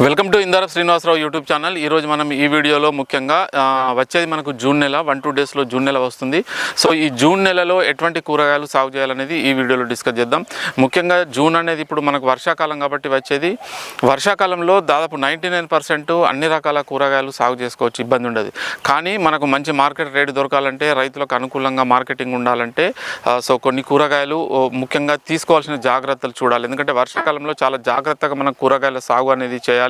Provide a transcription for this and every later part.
Welcome to Indara Srinivasarao YouTube channel. ఈరోజు మనం ఈ వీడియోలో ముఖ్యంగా వచ్చేది మనకు జూన్ నెల 1-2 డేస్లో జూన్ నెల వస్తుంది. సో ఈ జూన్ నెలలో ఎటువంటి కూరగాయలు సాగు చేయాలనేది ఈ వీడియోలో డిస్కస్ చేద్దాం. ముఖ్యంగా జూన్ అనేది ఇప్పుడు మనకు వర్షాకాలం కాబట్టి వచ్చేది. వర్షాకాలంలో దాదాపు 99% అన్ని రకాల కూరగాయలు సాగు చేసుకోవచ్చు, ఇబ్బంది ఉండదు. కానీ మనకు మంచి మార్కెట్ రేటు దొరకాలంటే, రైతులకు అనుకూలంగా మార్కెటింగ్ ఉండాలంటే సో కొన్ని కూరగాయలు ముఖ్యంగా తీసుకోవాల్సిన జాగ్రత్తలు చూడాలి. ఎందుకంటే వర్షాకాలంలో చాలా జాగ్రత్తగా మనం కూరగాయల సాగు అనేది చేయాలి.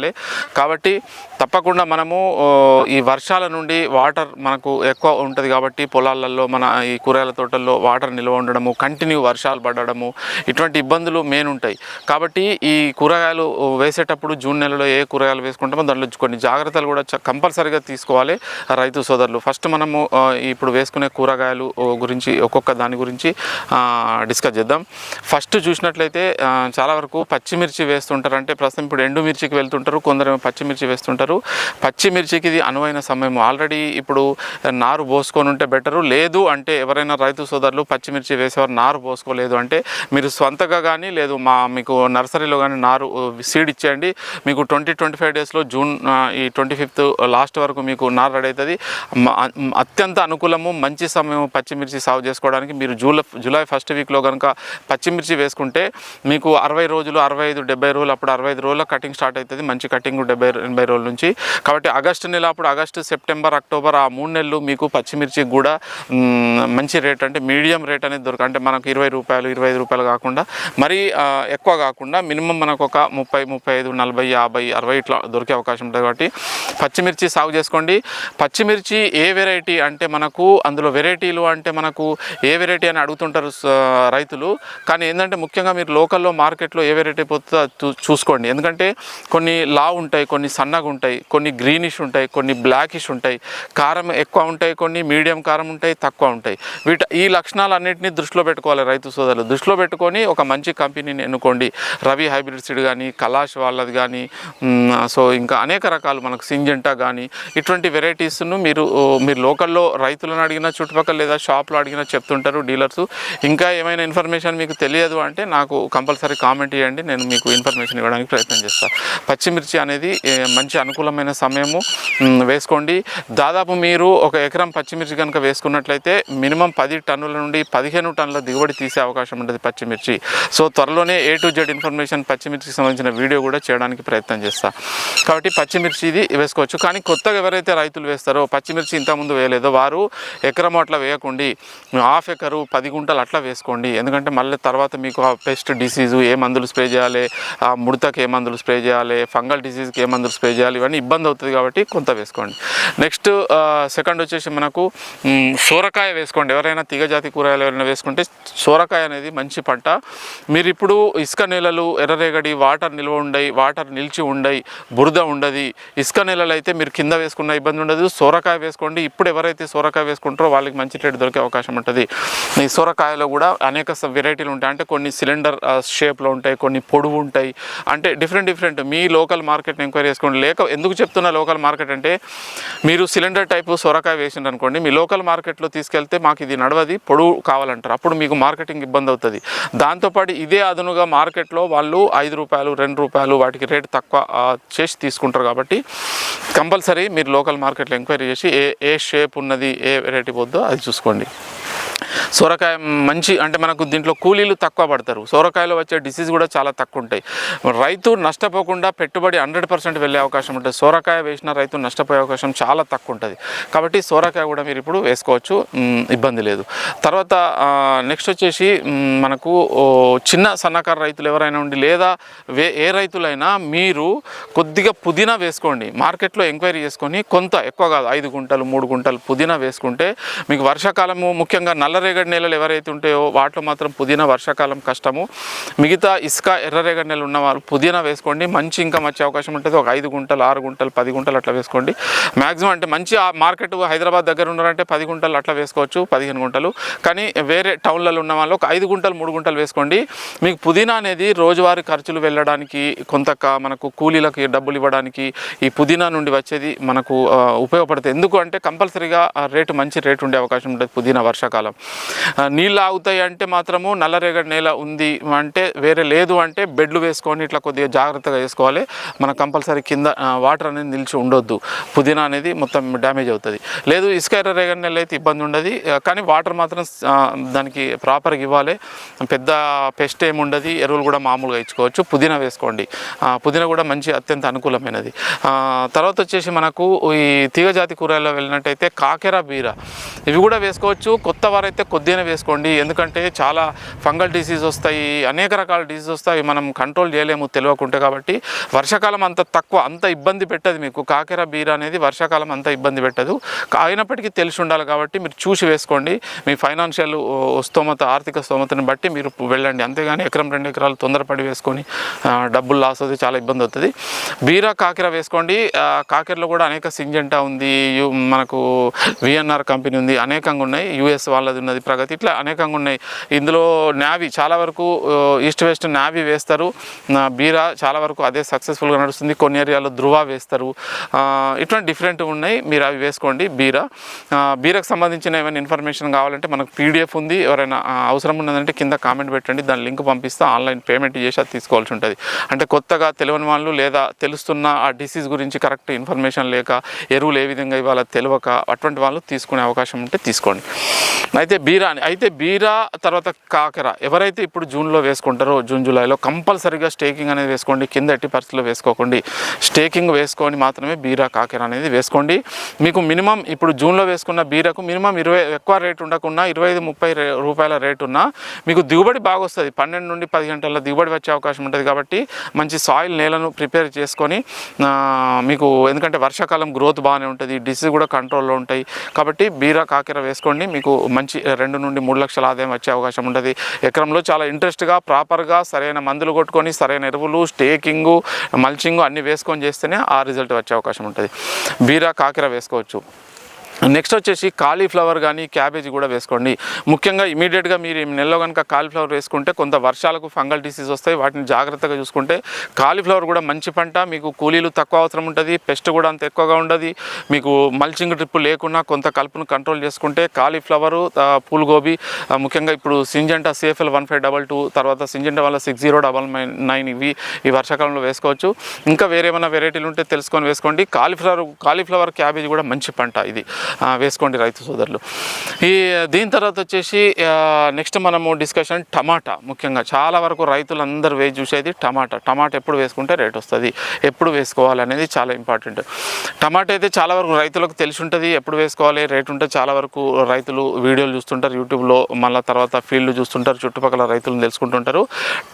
కాబట్టి తప్పకుండా మనము ఈ వర్షాల నుండి వాటర్ మనకు ఎక్కువ ఉంటుంది కాబట్టి పొలాలలో మన ఈ కూరగాయల తోటల్లో వాటర్ నిల్వ ఉండడము, కంటిన్యూ వర్షాలు పడడము, ఇటువంటి ఇబ్బందులు మెయిన్ ఉంటాయి. కాబట్టి ఈ కూరగాయలు వేసేటప్పుడు జూన్ నెలలో ఏ కూరగాయలు వేసుకుంటామో దాంట్లో కొన్ని జాగ్రత్తలు కూడా కంపల్సరీగా తీసుకోవాలి రైతు సోదరులు. ఫస్ట్ మనము ఇప్పుడు వేసుకునే కూరగాయలు గురించి ఒక్కొక్క దాని గురించి డిస్కస్ చేద్దాం. ఫస్ట్ చూసినట్లయితే చాలా వరకు పచ్చిమిర్చి వేస్తుంటారు. అంటే ప్రస్తుతం ఇప్పుడు ఎండుమిర్చికి వెళ్తుంటారు, కొందరు పచ్చిమిర్చి వేస్తుంటారు. పచ్చిమిర్చికి ఇది అనువైన సమయం. ఆల్రెడీ ఇప్పుడు నారు పోసుకొని ఉంటే బెటరు. లేదు అంటే ఎవరైనా రైతు సోదరులు పచ్చిమిర్చి వేసేవారు నారు పోసుకోలేదు అంటే మీరు స్వంతగా కానీ లేదు మీకు నర్సరీలో కానీ నారు సీడ్ ఇచ్చేయండి. మీకు 20-25 డేస్లో జూన్ ఈ 25th లాస్ట్ వరకు మీకు నారు రెడీ అవుతుంది. అత్యంత అనుకూలము, మంచి సమయం పచ్చిమిర్చి సాగు చేసుకోవడానికి. మీరు జూలై ఫస్ట్ వీక్లో కనుక పచ్చిమిర్చి వేసుకుంటే మీకు 60 రోజులు, 65-70 రోజులు, అప్పుడు 65 రోజుల కటింగ్ స్టార్ట్ అవుతుంది. మంచి కటింగ్ 70-80 రోజుల నుంచి. కాబట్టి ఆగస్టు నెల, అప్పుడు ఆగస్టు, సెప్టెంబర్, అక్టోబర్ ఆ 3 నెలలు మీకు పచ్చిమిర్చికి కూడా మంచి రేట్, అంటే మీడియం రేట్ అనేది అంటే మనకు 20 రూపాయలు, 25 రూపాయలు కాకుండా మరీ ఎక్కువ కాకుండా మినిమం మనకు ఒక 30, 35, 40, 50, 60 ఇట్లా దొరికే అవకాశం ఉంటుంది. కాబట్టి పచ్చిమిర్చి సాగు చేసుకోండి. పచ్చిమిర్చి ఏ వెరైటీ అంటే మనకు అందులో వెరైటీలు అంటే మనకు ఏ వెరైటీ అని అడుగుతుంటారు రైతులు. కానీ ఏంటంటే ముఖ్యంగా మీరు లోకల్లో మార్కెట్లో ఏ వెరైటీ పోతుందో చూసుకోండి. ఎందుకంటే కొన్ని లావు ఉంటాయి, కొన్ని సన్నగా ఉంటాయి, కొన్ని గ్రీనిష్ ఉంటాయి, కొన్ని బ్లాకిష్ ఉంటాయి, కారం ఎక్కువ ఉంటాయి, కొన్ని మీడియం కారం ఉంటాయి, తక్కువ ఉంటాయి. ఈ లక్షణాలన్నింటినీ దృష్టిలో పెట్టుకోవాలి రైతు సోదరులు. దృష్టిలో పెట్టుకొని ఒక మంచి కంపెనీని ఎన్నుకోండి. రవి హైబ్రిడ్ సీడ్ కానీ, కలాష్ వాళ్ళది కానీ, సో ఇంకా అనేక రకాలు మనకు సింజెంటా కానీ ఇటువంటి వెరైటీస్ను మీరు లోకల్లో రైతులను అడిగినా, చుట్టుపక్కల లేదా షాప్లో అడిగినా చెప్తుంటారు డీలర్స్. ఇంకా ఏమైనా ఇన్ఫర్మేషన్ మీకు తెలియదు అంటే నాకు కంపల్సరీ కామెంట్ చేయండి, నేను మీకు ఇన్ఫర్మేషన్ ఇవ్వడానికి ప్రయత్నం చేస్తాను. పచ్చిమిర్చి అనేది మంచి అనుకూలమైన సమయము, వేసుకోండి. దాదాపు మీరు ఒక ఎకరం పచ్చిమిర్చి కనుక వేసుకున్నట్లయితే మినిమం 10 టన్నుల నుండి 15 టన్నుల దిగుబడి తీసే అవకాశం ఉంటుంది పచ్చిమిర్చి. సో త్వరలోనే A to Z ఇన్ఫర్మేషన్ పచ్చిమిర్చికి సంబంధించిన వీడియో కూడా చేయడానికి ప్రయత్నం చేస్తాను. కాబట్టి పచ్చిమిర్చి ఇది వేసుకోవచ్చు. కానీ కొత్తగా ఎవరైతే రైతులు వేస్తారో, పచ్చిమిర్చి ఇంతకుముందు వేయలేదో వారు ఎకరం అట్లా వేయకండి, 1/2 ఎకరు 10 గుంటలు అట్లా వేసుకోండి. ఎందుకంటే మళ్ళీ తర్వాత మీకు ఆ పెస్ట్ డిసీజు ఏ మందులు స్ప్రే చేయాలి, ఆ ముడతకి ఏ మందులు స్ప్రే చేయాలి, ఫంగల్ డిసీజ్కి ఏ మందులు స్ప్రే చేయాలి, ఇవన్నీ ఇబ్బంది అవుతుంది. కాబట్టి కొంత వేసుకోండి. నెక్స్ట్ సెకండ్ వచ్చేసి మనకు సోరకాయ వేసుకోండి. ఎవరైనా తీగజాతి కూరగాయలు ఎవరైనా వేసుకుంటే సోరకాయ అనేది మంచి పంట. మీరు ఇప్పుడు ఇసుక నేలలు, ఎర్రరేగడి, వాటర్ నిల్వ ఉండయి, వాటర్ నిలిచి ఉండయి, బురద ఉండదు. ఇసుక నేలలు అయితే మీరు కింద వేసుకున్న ఇబ్బంది ఉండదు. సోరకాయ వేసుకోండి. ఇప్పుడు ఎవరైతే సోరకాయ వేసుకుంటారో వాళ్ళకి మంచి రేటు దొరికే అవకాశం ఉంటుంది. ఈ సోరకాయలో కూడా అనేక వెరైటీలు ఉంటాయి. అంటే కొన్ని సిలిండర్ షేప్లో ఉంటాయి, కొన్ని పొడవు ఉంటాయి. అంటే డిఫరెంట్ మీ లోకల్ మార్కెట్ని ఎంక్వైరీ చేసుకోండి. ఎందుకు చెప్తున్నా లోకల్ మార్కెట్ అంటే, మీరు సిలిండర్ టైపు సొరకాయ వేసిండ్రు అనుకోండి, మీ లోకల్ మార్కెట్లో తీసుకెళ్తే మాకు ఇది నడవది, పొడవు కావాలంటారు. అప్పుడు మీకు మార్కెటింగ్ ఇబ్బంది అవుతుంది. దాంతోపాటు ఇదే అదనుగా మార్కెట్లో వాళ్ళు 5 రూపాయలు, 2 రూపాయలు వాటికి రేటు తక్కువ చేసి తీసుకుంటారు. కాబట్టి కంపల్సరీ మీరు లోకల్ మార్కెట్లో ఎంక్వైరీ చేసి ఏ షేప్ ఉన్నది, ఏ వెరైటీ పోద్దో అది చూసుకోండి. సొరకాయ మంచి, అంటే మనకు దీంట్లో కూలీలు తక్కువ పడతారు. సొరకాయలో వచ్చే డిసీజ్ కూడా చాలా తక్కువ ఉంటాయి. రైతు నష్టపోకుండా పెట్టుబడి 100% వెళ్ళే అవకాశం ఉంటుంది. సొరకాయ వేసిన రైతు నష్టపోయే అవకాశం చాలా తక్కువ ఉంటుంది. కాబట్టి సొరకాయ కూడా మీరు ఇప్పుడు వేసుకోవచ్చు, ఇబ్బంది లేదు. తర్వాత నెక్స్ట్ వచ్చేసి మనకు చిన్న సన్నకారు రైతులు ఎవరైనా ఉండి, లేదా ఏ రైతులైనా మీరు కొద్దిగా పుదీనా వేసుకోండి. మార్కెట్లో ఎంక్వైరీ చేసుకొని కొంత, ఎక్కువ కాదు, 5 గుంటలు 3 గుంటలు పుదీనా వేసుకుంటే మీకు వర్షాకాలము, ముఖ్యంగా నల్లరేగడి నేలలు ఎవరైతే ఉంటాయో వాటిలో మాత్రం పుదీనా వర్షాకాలం కష్టము. మిగతా ఇసుక, ఎర్రరేగడి నేలలు ఉన్న వాళ్ళు పుదీనా వేసుకోండి. మంచి ఇన్కమ్ వచ్చే అవకాశం ఉంటుంది. ఒక 5 గుంటలు, 6 గుంటలు, 10 గుంటలు అట్లా వేసుకోండి. మ్యాక్సిమం అంటే మంచి మార్కెట్ హైదరాబాద్ దగ్గర ఉన్నారంటే 10 గుంటలు అట్లా వేసుకోవచ్చు, 15 గుంటలు. కానీ వేరే టౌన్లలో ఉన్న వాళ్ళు ఒక 5 గుంటలు 3 గుంటలు వేసుకోండి. మీకు పుదీనా అనేది రోజువారీ ఖర్చులు వెళ్ళడానికి, కొంత మనకు కూలీలకి డబ్బులు ఇవ్వడానికి ఈ పుదీనా నుండి వచ్చేది మనకు ఉపయోగపడుతుంది. ఎందుకు అంటే కంపల్సరీగా రేటు, మంచి రేటు ఉండే అవకాశం ఉంటుంది పుదీనా వర్షాకాలం. నీళ్ళు ఆగుతాయి అంటే మాత్రము నల్లరేగడి నేల ఉంది అంటే వేరే లేదు అంటే బెడ్లు వేసుకొని ఇట్లా కొద్దిగా జాగ్రత్తగా వేసుకోవాలి. మన కంపల్సరీ కింద వాటర్ అనేది నిలిచి ఉండొద్దు, పుదీనా అనేది మొత్తం డ్యామేజ్ అవుతుంది. లేదు ఇసుక ఎర్ర రేగడి నేల అయితే ఇబ్బంది ఉండదు, కానీ వాటర్ మాత్రం దానికి ప్రాపర్గా ఇవ్వాలి. పెద్ద పెస్ట్ ఏమి ఉండదు, ఎరువులు కూడా మామూలుగా ఇచ్చుకోవచ్చు. పుదీనా వేసుకోండి, పుదీనా కూడా మంచి అత్యంత అనుకూలమైనది. తర్వాత వచ్చేసి మనకు ఈ తీగజాతి కూరల్లో వెళ్ళినట్టయితే కాకెర, బీర ఇవి కూడా వేసుకోవచ్చు. కొత్త వారైతే కొద్దిగానే వేసుకోండి, ఎందుకంటే చాలా ఫంగల్ డిసీజ్ వస్తాయి, అనేక రకాల డిసీజ్ వస్తాయి, మనం కంట్రోల్ చేయలేము తెలియకుంటే. కాబట్టి వర్షాకాలం అంత ఇబ్బంది పెట్టదు మీకు. కాకెర, బీర అనేది వర్షాకాలం అంత ఇబ్బంది పెట్టదు, అయినప్పటికీ తెలిసి ఉండాలి. కాబట్టి మీరు చూసి వేసుకోండి, మీ ఫైనాన్షియల్ స్తోమత, ఆర్థిక స్తోమతను బట్టి మీరు వెళ్ళండి. అంతేగాని ఎకరం 2 ఎకరాలు తొందరపడి వేసుకొని డబ్బులు లాస్ అవుతుంది, చాలా ఇబ్బంది అవుతుంది. బీర, కాకెర వేసుకోండి. కాకెరలో కూడా అనేక సింజెంటా ఉంది, మనకు విఎన్ఆర్ కంపెనీ ఉంది, అనేకంగా ఉన్నాయి. యూఎస్ వాళ్ళది ఉన్నది, ప్రగతి, ఇట్లా అనేకంగా ఉన్నాయి. ఇందులో నావీ చాలా వరకు ఈస్ట్ వెస్ట్ నావీ వేస్తారు. బీర చాలా వరకు అదే సక్సెస్ఫుల్గా నడుస్తుంది. కొన్ని ఏరియాలో ధృవ వేస్తారు. ఇటువంటి డిఫరెంట్ ఉన్నాయి, మీరు అవి వేసుకోండి. బీరకు సంబంధించిన ఏమైనా ఇన్ఫర్మేషన్ కావాలంటే మనకు పీడిఎఫ్ ఉంది, ఎవరైనా అవసరం ఉన్నదంటే కింద కామెంట్ పెట్టండి, దాని లింక్ పంపిస్తే ఆన్లైన్ పేమెంట్ చేసి అది తీసుకోవాల్సి ఉంటుంది. అంటే కొత్తగా తెలియని వాళ్ళు లేదా తెలుస్తున్న ఆ డిసీజ్ గురించి కరెక్ట్ ఇన్ఫర్మేషన్ లేక, ఎరువులు ఏ విధంగా ఇవ్వాలో తెలియక అటువంటి వాళ్ళు తీసుకునే అవకాశం ఉంటే తీసుకోండి. అయితే బీర తర్వాత కాకెర ఎవరైతే ఇప్పుడు జూన్లో వేసుకుంటారో, జూన్ జూలైలో కంపల్సరీగా స్టేకింగ్ అనేది వేసుకోండి. కింద ఎట్టి పరిస్థితుల్లో వేసుకోకండి, స్టేకింగ్ వేసుకొని మాత్రమే బీర, కాకెర అనేది వేసుకోండి. మీకు మినిమం ఇప్పుడు జూన్లో వేసుకున్న బీరకు మినిమం 20 ఎక్కువ రేటు ఉండకుండా 25-30 రూపాయల రేటు ఉన్నా మీకు దిగుబడి బాగా వస్తుంది. 12 నుండి 10 గంటల దిగుబడి వచ్చే అవకాశం ఉంటుంది. కాబట్టి మంచి సాయిల్ నేలను ప్రిపేర్ చేసుకొని మీకు, ఎందుకంటే వర్షాకాలం గ్రోత్ బాగానే ఉంటుంది, డిసీజ్ కూడా కంట్రోల్లో ఉంటాయి. కాబట్టి బీర, కాకెర వేసుకోండి, మీకు మంచి 2 నుండి 3 లక్షల ఆదాయం వచ్చే అవకాశం ఉంటుంది. ఎకరంలో చాలా ఇంట్రెస్ట్గా ప్రాపర్గా సరైన మందులు కొట్టుకొని, సరైన ఎరువులు, స్టేకింగు, మల్చింగు అన్నీ వేసుకొని చేస్తేనే ఆ రిజల్ట్ వచ్చే అవకాశం ఉంటుంది. బీర, కాకెర వేసుకోవచ్చు. నెక్స్ట్ వచ్చేసి కాలీఫ్లవర్ కానీ క్యాబేజీ కూడా వేసుకోండి. ముఖ్యంగా ఇమీడియట్గా మీరు నెలలో కనుక కాలీఫ్లవర్ వేసుకుంటే కొంత వర్షాలకు ఫంగల్ డిసీజ్ వస్తాయి, వాటిని జాగ్రత్తగా చూసుకుంటే కాలీఫ్లవర్ కూడా మంచి పంట. మీకు కూలీలు తక్కువ అవసరం ఉంటుంది, పెస్ట్ కూడా అంత ఎక్కువగా ఉండదు. మీకు మల్చింగ్ ట్రిప్ లేకుండా కొంత కలుపును కంట్రోల్ చేసుకుంటే కాలీఫ్లవరు, పూల్గోబీ, ముఖ్యంగా ఇప్పుడు సింజెంటా CFL 1522, తర్వాత సింజెంటా వల్ల 6099 ఇవి ఈ వర్షాకాలంలో వేసుకోవచ్చు. ఇంకా వేరేమైనా వెరైటీలు ఉంటే తెలుసుకొని వేసుకోండి. కాలీఫ్లవర్ క్యాబేజీ కూడా మంచి పంట, ఇది వేసుకోండి రైతు సోదరులు. దీని తర్వాత వచ్చేసి నెక్స్ట్ మనము డిస్కషన్ టమాటా. ముఖ్యంగా చాలా వరకు రైతులందరూ వేసి చూసేది టమాటా ఎప్పుడు వేసుకుంటే రేట్ వస్తుంది, ఎప్పుడు వేసుకోవాలి అనేది చాలా ఇంపార్టెంట్. టమాటా అయితే చాలా వరకు రైతులకు తెలిసి ఉంటుంది, ఎప్పుడు వేసుకోవాలి రేట్ ఉంటే చాలా వరకు రైతులు వీడియోలు చూస్తుంటారు యూట్యూబ్లో, మళ్ళీ తర్వాత ఫీల్డ్ చూస్తుంటారు, చుట్టుపక్కల రైతులను తెలుసుకుంటుంటారు.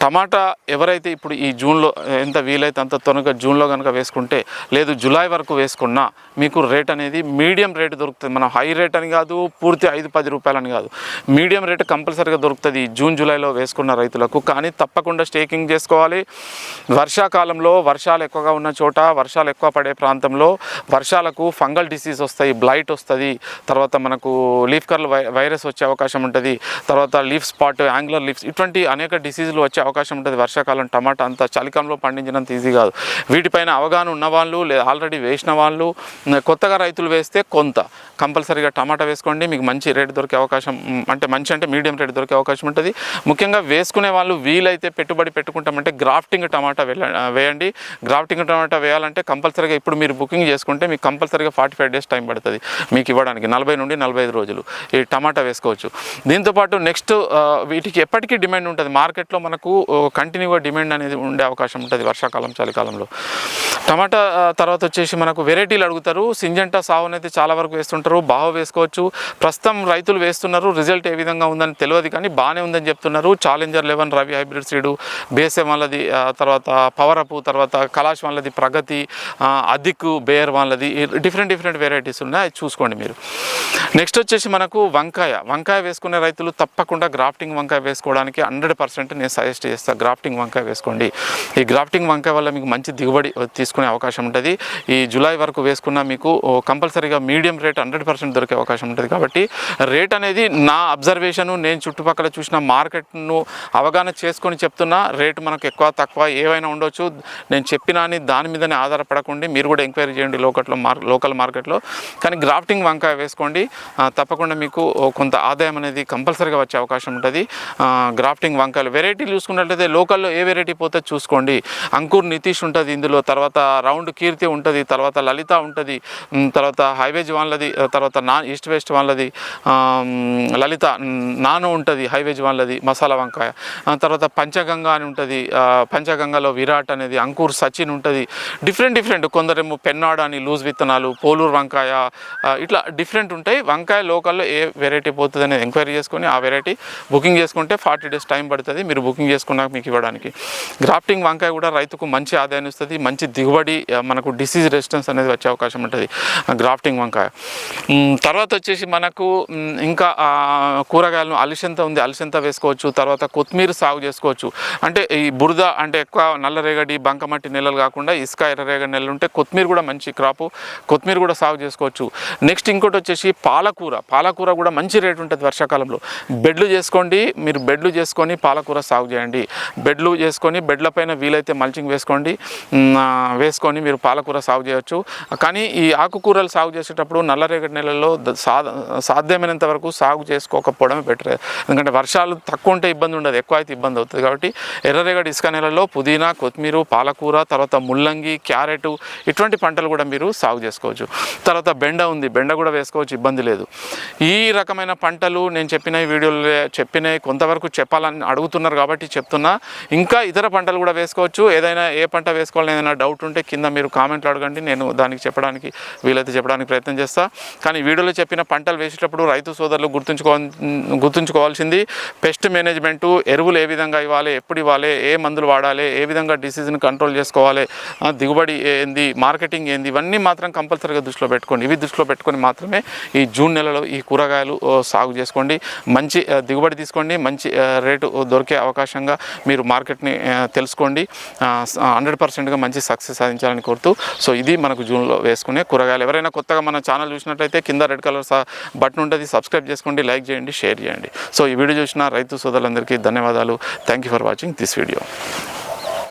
టమాటా ఎవరైతే ఇప్పుడు ఈ జూన్లో ఎంత వీలైతే అంత త్వరగా జూన్లో కనుక వేసుకుంటే, లేదు జూలై వరకు వేసుకున్నా మీకు రేట్ అనేది మీడియం రేట్ దొరుకుతుంది. మనం హై రేట్ అని కాదు, పూర్తి 5-10 రూపాయలు అని కాదు, మీడియం రేట్ కంపల్సరీగా దొరుకుతుంది జూన్ జూలైలో వేసుకున్న రైతులకు. కానీ తప్పకుండా స్టేకింగ్ చేసుకోవాలి. వర్షాకాలంలో వర్షాలు ఎక్కువగా ఉన్న చోట, వర్షాలు ఎక్కువ పడే ప్రాంతంలో వర్షాలకు ఫంగల్ డిసీజ్ వస్తాయి, బ్లైట్ వస్తుంది, తర్వాత మనకు లీఫ్ కర్ల్ వైరస్ వచ్చే అవకాశం ఉంటుంది, తర్వాత లీఫ్ స్పాట్, యాంగులర్ లీఫ్స్, ఇటువంటి అనేక డిసీజులు వచ్చే అవకాశం ఉంటుంది వర్షాకాలం. టమాటా అంత చలికాలంలో పండించినంత ఈజీ కాదు. వీటిపైన అవగాహన ఉన్నవాళ్ళు, ఆల్రెడీ వేసిన వాళ్ళు, కొత్తగా రైతులు వేస్తే కొంత కంపల్సరీగా టమాటా వేసుకోండి, మీకు మంచి రేటు దొరికే అవకాశం, అంటే మీడియం రేట్ దొరికే అవకాశం ఉంటుంది. ముఖ్యంగా వేసుకునే వాళ్ళు వీలైతే పెట్టుబడి పెట్టుకుంటామంటే గ్రాఫ్టింగ్ టమాటా వేయండి. గ్రాఫ్టింగ్ టమాటా వేయాలంటే కంపల్సరీగా ఇప్పుడు మీరు బుకింగ్ చేసుకుంటే మీకు కంపల్సరీగా 45 డేస్ టైం పడుతుంది మీకు ఇవ్వడానికి, 40 నుండి 45 రోజులు ఈ టమాటా వేసుకోవచ్చు. దీంతోపాటు నెక్స్ట్ వీటికి ఎప్పటికీ డిమాండ్ ఉంటుంది మార్కెట్లో, మనకు కంటిన్యూగా డిమాండ్ అనేది ఉండే అవకాశం ఉంటుంది వర్షాకాలం, చలికాలంలో. టమాటా తర్వాత వచ్చేసి మనకు వెరైటీలు అడుగుతారు. సింజెంటా సాగుని అయితే చాలా వరకు వేస్తుంటారు, బాగా వేసుకోవచ్చు. ప్రస్తుతం రైతులు వేస్తున్నారు, రిజల్ట్ ఏ విధంగా ఉందని తెలియదు కానీ బాగానే ఉందని చెప్తున్నారు. ఛాలెంజర్ 11 రవి హైబ్రిడ్ సీడు, బేసెం వాళ్ళది, తర్వాత పవర్ అప్, తర్వాత కలాష్ వాళ్ళది, ప్రగతి, అదిక్, బేర్ వాళ్ళది, డిఫరెంట్ వెరైటీస్ ఉన్నాయి, చూసుకోండి మీరు. నెక్స్ట్ వచ్చేసి మనకు వంకాయ వేసుకునే రైతులు తప్పకుండా గ్రాఫ్టింగ్ వంకాయ వేసుకోవడానికి 100% నేను సజెస్ట్ చేస్తాను. గ్రాఫ్టింగ్ వంకాయ వేసుకోండి. ఈ గ్రాఫ్టింగ్ వంకాయ వల్ల మీకు మంచి దిగుబడి వేసుకునే అవకాశం ఉంటుంది. ఈ జూలై వరకు వేసుకున్న మీకు కంపల్సరీగా మీడియం రేట్ 100% దొరికే అవకాశం ఉంటుంది. కాబట్టి రేట్ అనేది నా అబ్జర్వేషను, నేను చుట్టుపక్కల చూసిన మార్కెట్ను అవగాహన చేసుకొని చెప్తున్నా. రేటు మనకు ఎక్కువ తక్కువ ఏవైనా ఉండొచ్చు. నేను చెప్పినా అని దాని మీదనే ఆధారపడకండి, మీరు కూడా ఎంక్వైరీ చేయండి లోకల్ మార్కెట్లో. కానీ గ్రాఫ్టింగ్ వంకాయ వేసుకోండి, తప్పకుండా మీకు కొంత ఆదాయం అనేది కంపల్సరీగా వచ్చే అవకాశం ఉంటుంది. గ్రాఫ్టింగ్ వంకాయలు వెరైటీలు చూసుకున్నట్లయితే లోకల్లో ఏ వెరైటీ పోతే చూసుకోండి. అంకుర్ నితీష్ ఉంటుంది ఇందులో, తర్వాత రౌండ్ కీర్తి ఉంటుంది, తర్వాత లలిత ఉంటుంది, తర్వాత హైవేజ్ వాళ్ళది, తర్వాత ఈస్ట్ వెస్ట్ వాళ్ళది లలిత నాను ఉంటుంది, హైవేజ్ వాళ్ళది మసాలా వంకాయ. తర్వాత పంచగంగా అని ఉంటుంది, పంచగంగలో విరాట్ అనేది, అంకుర్ సచిన్ ఉంటుంది. డిఫరెంట్ కొందరేమో పెన్నాడు అని లూజ్ విత్తనాలు, పోలూరు వంకాయ, ఇట్లా డిఫరెంట్ ఉంటాయి. వంకాయ లోకల్లో ఏ వెరైటీ పోతుంది అనేది ఎంక్వైరీ చేసుకొని ఆ వెరైటీ బుకింగ్ చేసుకుంటే 40 days టైం పడుతుంది మీరు బుకింగ్ చేసుకున్నాక మీకు ఇవ్వడానికి. గ్రాఫ్టింగ్ వంకాయ కూడా రైతుకు మంచి ఆదాయాన్ని ఇస్తుంది, మంచి దిగుబడి, మనకు డిసీజ్ రెసిస్టెన్స్ అనేది వచ్చే అవకాశం ఉంటుంది గ్రాఫ్టింగ్ వంకాయ. తర్వాత వచ్చేసి మనకు ఇంకా కూరగాయలను అలసంద ఉంది, అలసంద వేసుకోవచ్చు. తర్వాత కొత్తిమీర సాగు చేసుకోవచ్చు. అంటే ఈ బురద అంటే ఎక్కువ నల్లరేగడి బంకమట్టి నెలలు కాకుండా ఇసుక ఎర్రరేగడి నెలలు ఉంటే కొత్తిమీర కూడా మంచి క్రాపు, కొత్తిమీర కూడా సాగు చేసుకోవచ్చు. నెక్స్ట్ ఇంకోటి వచ్చేసి పాలకూర కూడా మంచి రేటు ఉంటుంది వర్షాకాలంలో. బెడ్లు చేసుకోండి, మీరు బెడ్లు చేసుకొని పాలకూర సాగు చేయండి. బెడ్లు చేసుకొని బెడ్ల పైన వీలైతే మల్చింగ్ వేసుకొని మీరు పాలకూర సాగు చేయవచ్చు. కానీ ఈ ఆకుకూరలు సాగు చేసేటప్పుడు నల్లరేగడి నెలల్లో సాధ్యమైనంత వరకు సాగు చేసుకోకపోవడమే బెటర్. ఎందుకంటే వర్షాలు తక్కువ ఉంటే ఇబ్బంది ఉండదు, ఎక్కువ అయితే ఇబ్బంది అవుతుంది. కాబట్టి ఎర్రరేగడి ఇసుక నెలలో పుదీనా, కొత్తిమీర, పాలకూర, తర్వాత ముల్లంగి, క్యారెట్ ఇటువంటి పంటలు కూడా మీరు సాగు చేసుకోవచ్చు. తర్వాత బెండ ఉంది, బెండ కూడా వేసుకోవచ్చు, ఇబ్బంది లేదు. ఈ రకమైన పంటలు నేను చెప్పిన వీడియోలో చెప్పినవి కొంతవరకు చెప్పాలని అడుగుతున్నారు కాబట్టి చెప్తున్నా. ఇంకా ఇతర పంటలు కూడా వేసుకోవచ్చు. ఏదైనా ఏ పంట వేసుకోవాలని ఏదైనా డౌట్ ఉంటే కింద మీరు కామెంట్లు అడగండి, నేను దానికి వీలైతే చెప్పడానికి ప్రయత్నం చేస్తాను. కానీ వీడియోలో చెప్పిన పంటలు వేసేటప్పుడు రైతు సోదరులు గుర్తుంచుకోవాల్సింది పెస్ట్ మేనేజ్మెంటు, ఎరువులు ఏ విధంగా ఇవ్వాలి, ఎప్పుడు ఇవ్వాలి, ఏ మందులు వాడాలి, ఏ విధంగా డిసీజ్ని కంట్రోల్ చేసుకోవాలి, దిగుబడి ఏంది, మార్కెటింగ్ ఏంది, ఇవన్నీ మాత్రం కంపల్సరీగా దృష్టిలో పెట్టుకోండి. ఇవి దృష్టిలో పెట్టుకొని మాత్రమే ఈ జూన్ నెలలో ఈ కూరగాయలు సాగు చేసుకోండి. మంచి దిగుబడి తీసుకోండి, మంచి రేటు దొరికే అవకాశంగా మీరు మార్కెట్ని తెలుసుకోండి. 100%గా మంచి సక్సెస్ సాధించాలని కోరుతూ, సో ఇది మనకు జూన్లో వేసుకునే కూరగాయలు. ఎవరైనా కొత్తగా మన ఛానల్ చూసినట్లయితే కింద రెడ్ కలర్ బటన్ ఉంటుంది, సబ్స్క్రైబ్ చేసుకోండి, లైక్ చేయండి, షేర్ చేయండి. సో ఈ వీడియో చూసిన రైతు సోదరులందరికీ ధన్యవాదాలు. Thank you for watching this video.